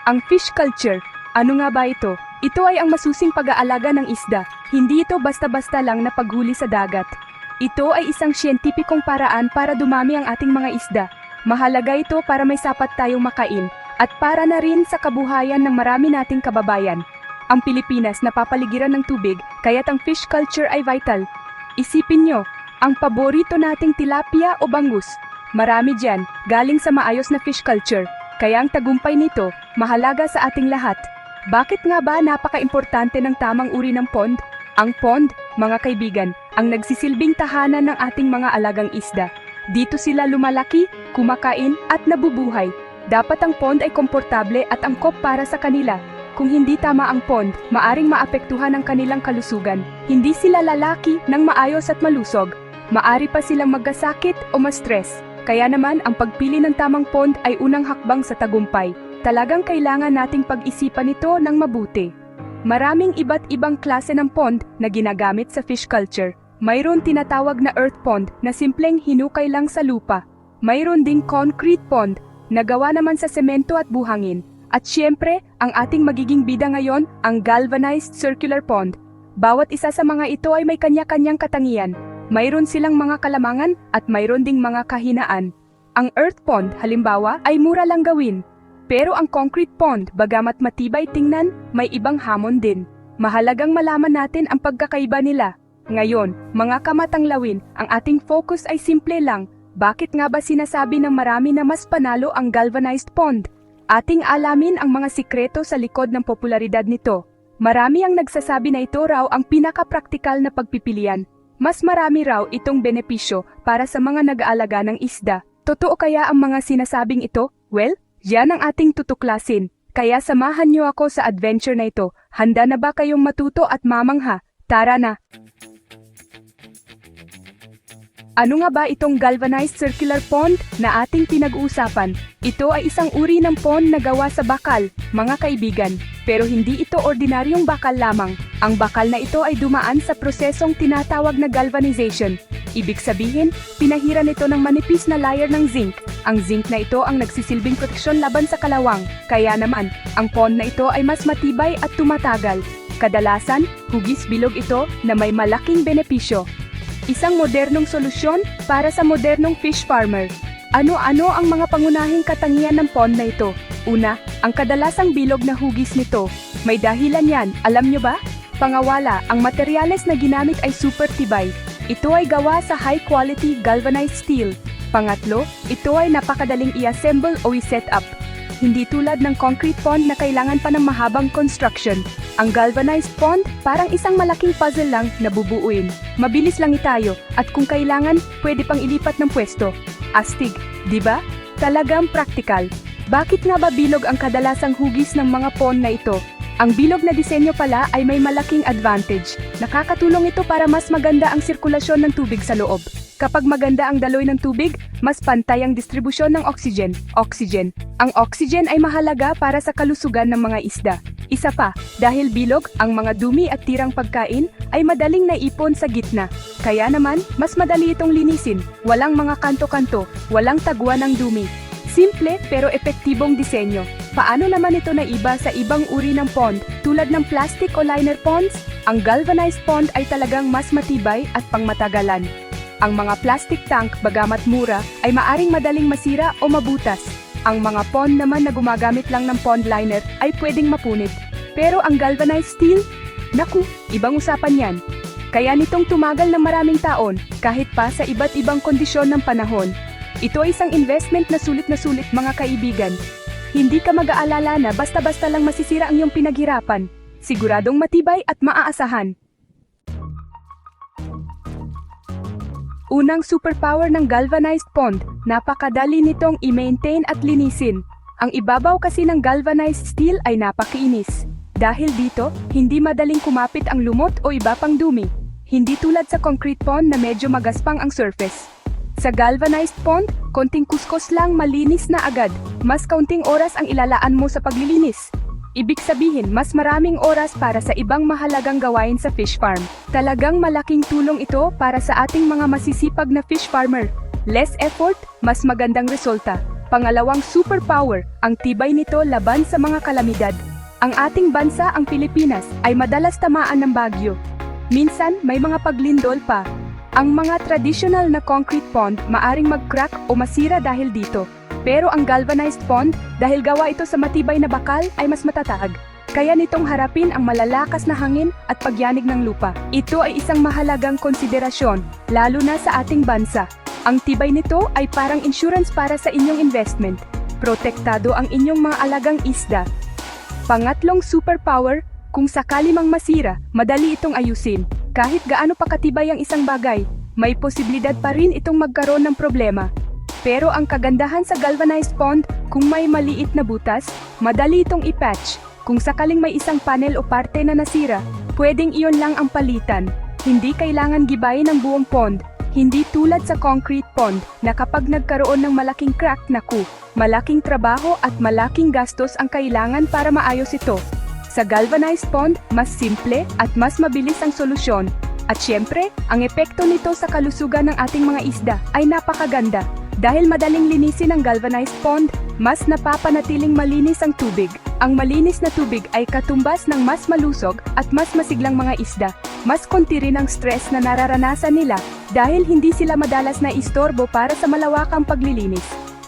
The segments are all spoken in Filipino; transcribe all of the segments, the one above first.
Ang fish culture. Ano nga ba ito? Ito ay ang masusing pag-aalaga ng isda. Hindi ito basta-basta lang na paghuli sa dagat. Ito ay isang siyentipikong paraan para dumami ang ating mga isda. Mahalaga ito para may sapat tayong makain at para na rin sa kabuhayan ng marami nating kababayan. Ang Pilipinas napapaligiran ng tubig, kaya't ang fish culture ay vital. Isipin nyo, ang paborito nating tilapia o bangus. Marami dyan, galing sa maayos na fish culture. Kaya ang tagumpay nito, mahalaga sa ating lahat. Bakit nga ba napaka-importante ng tamang uri ng pond? Ang pond, mga kaibigan, ang nagsisilbing tahanan ng ating mga alagang isda. Dito sila lumalaki, kumakain at nabubuhay. Dapat ang pond ay komportable at angkop para sa kanila. Kung hindi tama ang pond, maaring maapektuhan ang kanilang kalusugan. Hindi sila lalaki ng maayos at malusog. Maari pa silang magkasakit o ma-stress. Kaya naman ang pagpili ng tamang pond ay unang hakbang sa tagumpay. Talagang kailangan nating pag-isipan ito ng mabuti. Maraming iba't ibang klase ng pond na ginagamit sa fish culture. Mayroon tinatawag na earth pond na simpleng hinukay lang sa lupa. Mayroon ding concrete pond na gawa naman sa semento at buhangin. At syempre, ang ating magiging bida ngayon, ang galvanized circular pond. Bawat isa sa mga ito ay may kanya-kanyang katangian. Mayroon silang mga kalamangan at mayroon ding mga kahinaan. Ang earth pond, halimbawa, ay mura lang gawin. Pero ang concrete pond, bagamat matibay tingnan, may ibang hamon din. Mahalagang malaman natin ang pagkakaiba nila. Ngayon, mga kamatanglawin, ang ating focus ay simple lang. Bakit nga ba sinasabi ng marami na mas panalo ang galvanized pond? Ating alamin ang mga sikreto sa likod ng popularidad nito. Marami ang nagsasabi na ito raw ang pinaka-praktikal na pagpipilian. Mas marami raw itong benepisyo para sa mga nag-aalaga ng isda. Totoo kaya ang mga sinasabing ito? Well, yan ang ating tutuklasin. Kaya samahan niyo ako sa adventure na ito. Handa na ba kayong matuto at mamangha? Tara na! Ano nga ba itong galvanized circular pond na ating pinag-uusapan? Ito ay isang uri ng pond na gawa sa bakal, mga kaibigan. Pero hindi ito ordinaryong bakal lamang. Ang bakal na ito ay dumaan sa prosesong tinatawag na galvanization. Ibig sabihin, pinahiran ito ng manipis na layer ng zinc. Ang zinc na ito ang nagsisilbing proteksyon laban sa kalawang. Kaya naman, ang pond na ito ay mas matibay at tumatagal. Kadalasan, hugis bilog ito na may malaking benepisyo. Isang modernong solusyon para sa modernong fish farmer. Ano-ano ang mga pangunahing katangian ng pond na ito? Una, ang kadalasang bilog na hugis nito. May dahilan yan, alam nyo ba? Pangawala, ang materyales na ginamit ay super tibay. Ito ay gawa sa high-quality galvanized steel. Pangatlo, ito ay napakadaling i-assemble o i-set up. Hindi tulad ng concrete pond na kailangan pa ng mahabang construction. Ang galvanized pond, parang isang malaking puzzle lang na bubuuin. Mabilis lang itayo, at kung kailangan, pwede pang ilipat ng pwesto. Astig, di ba? Talagang praktikal. Bakit nga ba bilog ang kadalasang hugis ng mga pond na ito? Ang bilog na disenyo pala ay may malaking advantage. Nakakatulong ito para mas maganda ang sirkulasyon ng tubig sa loob. Kapag maganda ang daloy ng tubig, mas pantay ang distribusyon ng oxygen. Ang oxygen ay mahalaga para sa kalusugan ng mga isda. Isa pa, dahil bilog, ang mga dumi at tirang pagkain ay madaling naipon sa gitna. Kaya naman, mas madali itong linisin. Walang mga kanto-kanto, walang tagwa ng dumi. Simple pero epektibong disenyo. Paano naman ito naiba sa ibang uri ng pond? Tulad ng plastic o liner ponds, ang galvanized pond ay talagang mas matibay at pangmatagalan. Ang mga plastic tank, bagamat mura, ay maaring madaling masira o mabutas. Ang mga pond naman na gumagamit lang ng pond liner ay pwedeng mapunit. Pero ang galvanized steel? Naku, ibang usapan yan. Kaya nitong tumagal ng maraming taon, kahit pa sa iba't ibang kondisyon ng panahon. Ito ay isang investment na sulit mga kaibigan. Hindi ka mag-aalala na basta-basta lang masisira ang iyong pinaghirapan. Siguradong matibay at maaasahan. Unang superpower ng galvanized pond, napakadali nitong i-maintain at linisin. Ang ibabaw kasi ng galvanized steel ay napakiinis. Dahil dito, hindi madaling kumapit ang lumot o iba pang dumi. Hindi tulad sa concrete pond na medyo magaspang ang surface. Sa galvanized pond, konting kuskos lang malinis na agad. Mas kaunting oras ang ilalaan mo sa paglilinis. Ibig sabihin, mas maraming oras para sa ibang mahalagang gawain sa fish farm. Talagang malaking tulong ito para sa ating mga masisipag na fish farmer. Less effort, mas magandang resulta. Pangalawang superpower, ang tibay nito laban sa mga kalamidad. Ang ating bansa, ang Pilipinas, ay madalas tamaan ng bagyo. Minsan, may mga paglindol pa. Ang mga traditional na concrete pond maaring mag-crack o masira dahil dito. Pero ang galvanized pond, dahil gawa ito sa matibay na bakal, ay mas matatag. Kaya nitong harapin ang malalakas na hangin at pagyanig ng lupa. Ito ay isang mahalagang konsiderasyon, lalo na sa ating bansa. Ang tibay nito ay parang insurance para sa inyong investment. Protektado ang inyong mga alagang isda. Pangatlong superpower, kung sakali mang masira, madali itong ayusin. Kahit gaano pa katibay ang isang bagay, may posibilidad pa rin itong magkaroon ng problema. Pero ang kagandahan sa galvanized pond, kung may maliit na butas, madali itong i-patch. Kung sakaling may isang panel o parte na nasira, pwedeng iyon lang ang palitan. Hindi kailangan gibayin ang buong pond. Hindi tulad sa concrete pond na kapag nagkaroon ng malaking crack, naku, malaking trabaho at malaking gastos ang kailangan para maayos ito. Sa galvanized pond, mas simple at mas mabilis ang solusyon. At syempre, ang epekto nito sa kalusugan ng ating mga isda ay napakaganda. Dahil madaling linisin ang galvanized pond, mas napapanatiling malinis ang tubig. Ang malinis na tubig ay katumbas ng mas malusog at mas masiglang mga isda. Mas konti rin ang stress na nararanasan nila dahil hindi sila madalas na istorbo para sa malawakang paglilinis.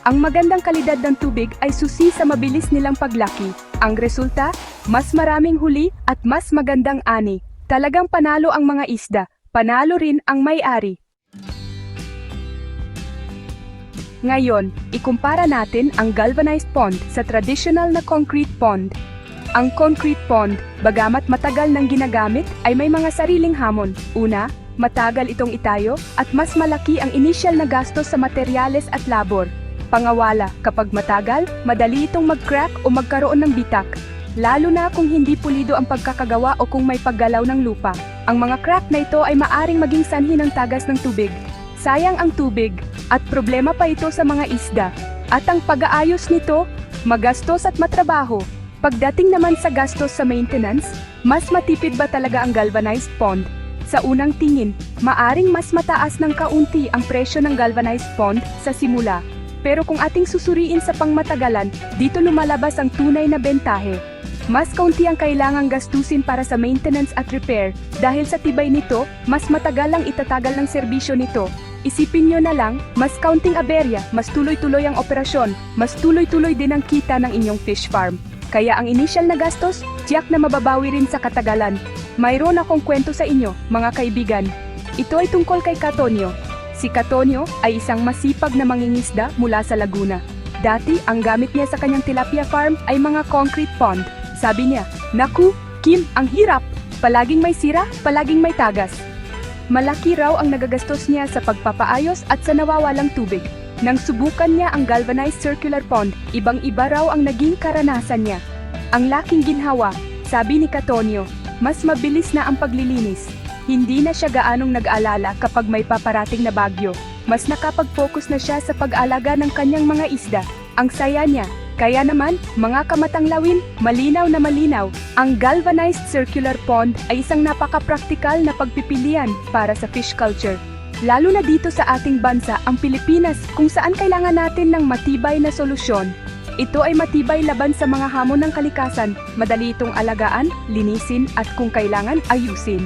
Ang magandang kalidad ng tubig ay susi sa mabilis nilang paglaki. Ang resulta, mas maraming huli at mas magandang ani. Talagang panalo ang mga isda, panalo rin ang may-ari. Ngayon, ikumpara natin ang galvanized pond sa traditional na concrete pond. Ang concrete pond, bagamat matagal nang ginagamit, ay may mga sariling hamon. Una, matagal itong itayo at mas malaki ang initial na gastos sa materyales at labor. Pangawala, kapag matagal, madali itong mag-crack o magkaroon ng bitak. Lalo na kung hindi pulido ang pagkakagawa o kung may paggalaw ng lupa. Ang mga crack na ito ay maaring maging sanhi ng tagas ng tubig. Sayang ang tubig, at problema pa ito sa mga isda. At ang pag-aayos nito, magastos at matrabaho. Pagdating naman sa gastos sa maintenance, mas matipid ba talaga ang galvanized pond? Sa unang tingin, maaring mas mataas ng kaunti ang presyo ng galvanized pond sa simula. Pero kung ating susuriin sa pangmatagalan, dito lumalabas ang tunay na bentahe. Mas kaunti ang kailangang gastusin para sa maintenance at repair. Dahil sa tibay nito, mas matagal ang itatagal ng serbisyo nito. Isipin nyo na lang, mas kaunting aberya, mas tuloy-tuloy ang operasyon, mas tuloy-tuloy din ang kita ng inyong fish farm. Kaya ang initial na gastos, tiyak na mababawi rin sa katagalan. Mayroon akong kwento sa inyo, mga kaibigan. Ito ay tungkol kay Katonio. Si Katonio ay isang masipag na mangingisda mula sa Laguna. Dati, ang gamit niya sa kanyang tilapia farm ay mga concrete pond. Sabi niya, "Naku, Kim, ang hirap! Palaging may sira, palaging may tagas." Malaki raw ang nagagastos niya sa pagpapaayos at sa nawawalang tubig. Nang subukan niya ang galvanized circular pond, ibang-iba raw ang naging karanasan niya. Ang laking ginhawa, sabi ni Katonio, mas mabilis na ang paglilinis. Hindi na siya gaanong nag-alala kapag may paparating na bagyo. Mas nakapag-focus na siya sa pag-alaga ng kanyang mga isda. Ang saya niya. Kaya naman, mga kamatanglawin, malinaw na malinaw, ang galvanized circular pond ay isang napaka-praktikal na pagpipilian para sa fish culture. Lalo na dito sa ating bansa, ang Pilipinas, kung saan kailangan natin ng matibay na solusyon. Ito ay matibay laban sa mga hamon ng kalikasan, madali itong alagaan, linisin at kung kailangan, ayusin.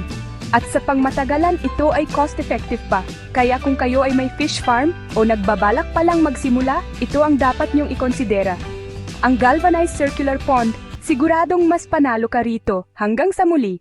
At sa pangmatagalan, ito ay cost-effective pa. Kaya kung kayo ay may fish farm o nagbabalak pa lang magsimula, ito ang dapat niyong ikonsidera. Ang galvanized circular pond, siguradong mas panalo ka rito. Hanggang sa muli!